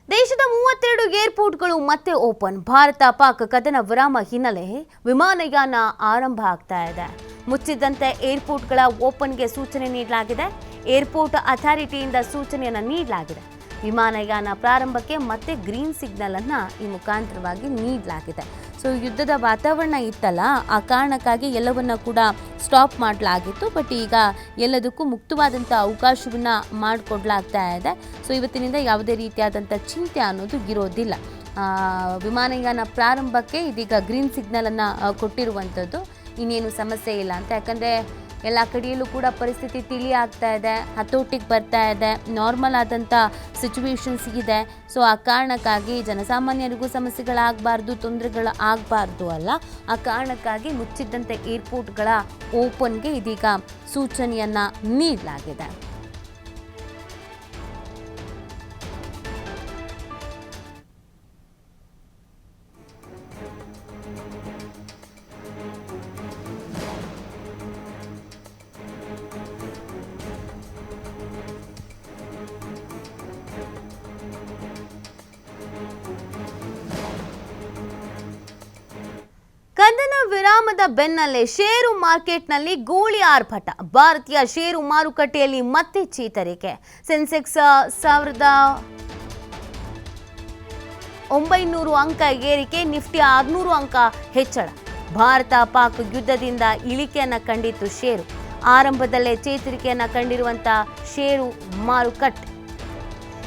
ದೇಶದ 32 ಏರ್ಪೋರ್ಟ್ಗಳು ಮತ್ತೆ ಓಪನ್. ಭಾರತ ಪಾಕ್ ಕದನ ವಿರಾಮ ಹಿನ್ನೆಲೆ ವಿಮಾನಯಾನ ಆರಂಭ ಆಗ್ತಾ ಇದೆ. ಮುಚ್ಚಿದಂತೆ ಏರ್ಪೋರ್ಟ್ಗಳ ಓಪನ್ಗೆ ಸೂಚನೆ ನೀಡಲಾಗಿದೆ. ಏರ್ಪೋರ್ಟ್ ಅಥಾರಿಟಿಯಿಂದ ಸೂಚನೆಯನ್ನು ನೀಡಲಾಗಿದೆ. ವಿಮಾನಯಾನ ಪ್ರಾರಂಭಕ್ಕೆ ಮತ್ತೆ ಗ್ರೀನ್ ಸಿಗ್ನಲ್ ಅನ್ನು ಈ ಮುಖಾಂತರವಾಗಿ ನೀಡಲಾಗಿದೆ. ಸೊ ಯುದ್ಧದ ವಾತಾವರಣ ಇತ್ತಲ್ಲ, ಆ ಕಾರಣಕ್ಕಾಗಿ ಎಲ್ಲವನ್ನ ಕೂಡ ಸ್ಟಾಪ್ ಮಾಡಲಾಗಿತ್ತು. ಬಟ್ ಈಗ ಎಲ್ಲದಕ್ಕೂ ಮುಕ್ತವಾದಂಥ ಅವಕಾಶವನ್ನು ಮಾಡಿಕೊಡ್ಲಾಗ್ತಾ ಇದೆ. ಸೊ ಇವತ್ತಿನಿಂದ ಯಾವುದೇ ರೀತಿಯಾದಂಥ ಚಿಂತೆ ಅನ್ನೋದು ಇರೋದಿಲ್ಲ. ವಿಮಾನಯಾನ ಪ್ರಾರಂಭಕ್ಕೆ ಇದೀಗ ಗ್ರೀನ್ ಸಿಗ್ನಲನ್ನು ಕೊಟ್ಟಿರುವಂಥದ್ದು. ಇನ್ನೇನು ಸಮಸ್ಯೆ ಇಲ್ಲ ಅಂತ, ಯಾಕಂದರೆ ಎಲ್ಲ ಕಡೆಯಲ್ಲೂ ಕೂಡ ಪರಿಸ್ಥಿತಿ ತಿಳಿ ಆಗ್ತಾ ಇದೆ, ಹತೋಟಿಗೆ ಬರ್ತಾ ಇದೆ, ನಾರ್ಮಲ್ ಆದಂಥ ಸಿಚುವೇಶನ್ಸ್ ಇದೆ. ಸೊ ಆ ಕಾರಣಕ್ಕಾಗಿ ಜನಸಾಮಾನ್ಯರಿಗೂ ಸಮಸ್ಯೆಗಳಾಗಬಾರ್ದು, ತೊಂದರೆಗಳು ಆಗಬಾರ್ದು ಅಲ್ಲ, ಆ ಕಾರಣಕ್ಕಾಗಿ ಮುಚ್ಚಿದ್ದಂತೆ ಏರ್ಪೋರ್ಟ್ಗಳ ಓಪನ್ಗೆ ಇದೀಗ ಸೂಚನೆಯನ್ನು ನೀಡಲಾಗಿದೆ. ಕದನ ವಿರಾಮದ ಬೆನ್ನಲ್ಲೇ ಷೇರು ಮಾರ್ಕೆಟ್ನಲ್ಲಿ ಗೂಳಿ ಆರ್ಭಟ. ಭಾರತೀಯ ಷೇರು ಮಾರುಕಟ್ಟೆಯಲ್ಲಿ ಮತ್ತೆ ಚೇತರಿಕೆ. ಸೆನ್ಸೆಕ್ಸ್ 1900 ಅಂಕ ಏರಿಕೆ, ನಿಫ್ಟಿ 600 ಅಂಕ ಹೆಚ್ಚಳ. ಭಾರತ ಪಾಕ್ ಯುದ್ಧದಿಂದ ಇಳಿಕೆಯನ್ನು ಕಂಡಿತ್ತು ಷೇರು. ಆರಂಭದಲ್ಲೇ ಚೇತರಿಕೆಯನ್ನು ಕಂಡಿರುವಂಥ ಷೇರು ಮಾರುಕಟ್ಟೆ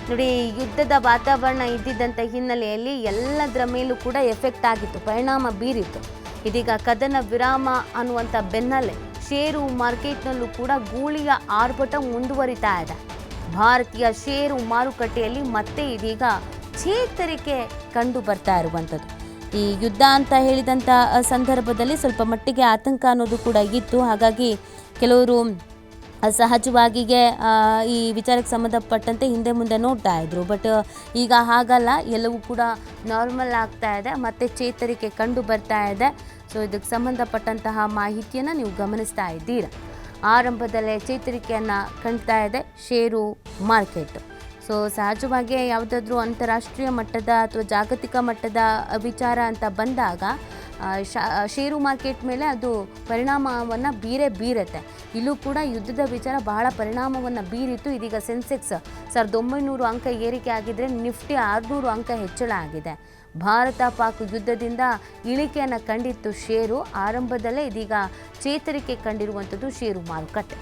ನೋಡಿ, ಯುದ್ಧದ ವಾತಾವರಣ ಇದ್ದಿದ್ದಂಥ ಹಿನ್ನೆಲೆಯಲ್ಲಿ ಎಲ್ಲದರ ಮೇಲೂ ಕೂಡ ಎಫೆಕ್ಟ್ ಆಗಿತ್ತು, ಪರಿಣಾಮ ಬೀರಿತ್ತು. ಇದೀಗ ಕದನ ವಿರಾಮ ಅನ್ನುವಂಥ ಬೆನ್ನಲ್ಲೇ ಷೇರು ಮಾರ್ಕೆಟ್ನಲ್ಲೂ ಕೂಡ ಗೂಳಿಯ ಆರ್ಭಟ ಮುಂದುವರಿತಾ ಇದೆ. ಭಾರತೀಯ ಷೇರು ಮಾರುಕಟ್ಟೆಯಲ್ಲಿ ಮತ್ತೆ ಇದೀಗ ಚೇತರಿಕೆ ಕಂಡು ಬರ್ತಾ ಇರುವಂಥದ್ದು. ಈ ಯುದ್ಧ ಅಂತ ಹೇಳಿದಂಥ ಸಂದರ್ಭದಲ್ಲಿ ಸ್ವಲ್ಪ ಮಟ್ಟಿಗೆ ಆತಂಕ ಅನ್ನೋದು ಕೂಡ ಇತ್ತು. ಹಾಗಾಗಿ ಕೆಲವರು ಸಹಜವಾಗಿಯೇ ಈ ವಿಚಾರಕ್ಕೆ ಸಂಬಂಧಪಟ್ಟಂತೆ ಹಿಂದೆ ಮುಂದೆ ನೋಡ್ತಾ ಇದ್ರು. ಬಟ್ ಈಗ ಹಾಗಲ್ಲ, ಎಲ್ಲವೂ ಕೂಡ ನಾರ್ಮಲ್ ಆಗ್ತಾ ಇದೆ, ಮತ್ತೆ ಚೇತರಿಕೆ ಕಂಡು ಬರ್ತಾ ಇದೆ. ಸೊ ಇದಕ್ಕೆ ಸಂಬಂಧಪಟ್ಟಂತಹ ಮಾಹಿತಿಯನ್ನು ನೀವು ಗಮನಿಸ್ತಾ ಇದ್ದೀರಾ. ಆರಂಭದಲ್ಲೇ ಚೇತರಿಕೆಯನ್ನು ಕಾಣ್ತಾ ಇದೆ ಷೇರು ಮಾರ್ಕೆಟ್. ಸೊ ಸಹಜವಾಗಿ ಯಾವುದಾದ್ರೂ ಅಂತಾರಾಷ್ಟ್ರೀಯ ಮಟ್ಟದ ಅಥವಾ ಜಾಗತಿಕ ಮಟ್ಟದ ವಿಚಾರ ಅಂತ ಬಂದಾಗ ಷೇರು ಮಾರ್ಕೆಟ್ ಮೇಲೆ ಅದು ಪರಿಣಾಮವನ್ನು ಬೀರುತ್ತೆ. ಇಲ್ಲೂ ಕೂಡ ಯುದ್ಧದ ವಿಚಾರ ಬಹಳ ಪರಿಣಾಮವನ್ನು ಬೀರಿತು. ಇದೀಗ ಸೆನ್ಸೆಕ್ಸ್ 1900 ಅಂಕ ಏರಿಕೆ ಆಗಿದ್ರೆ, ನಿಫ್ಟಿ 600 ಅಂಕ ಹೆಚ್ಚಳ ಆಗಿದೆ. ಭಾರತ ಪಾಕ್ ಯುದ್ಧದಿಂದ ಇಳಿಕೆಯನ್ನು ಕಂಡಿತ್ತು ಷೇರು. ಆರಂಭದಲ್ಲೇ ಇದೀಗ ಚೇತರಿಕೆ ಕಂಡಿರುವಂಥದ್ದು ಷೇರು ಮಾರುಕಟ್ಟೆ.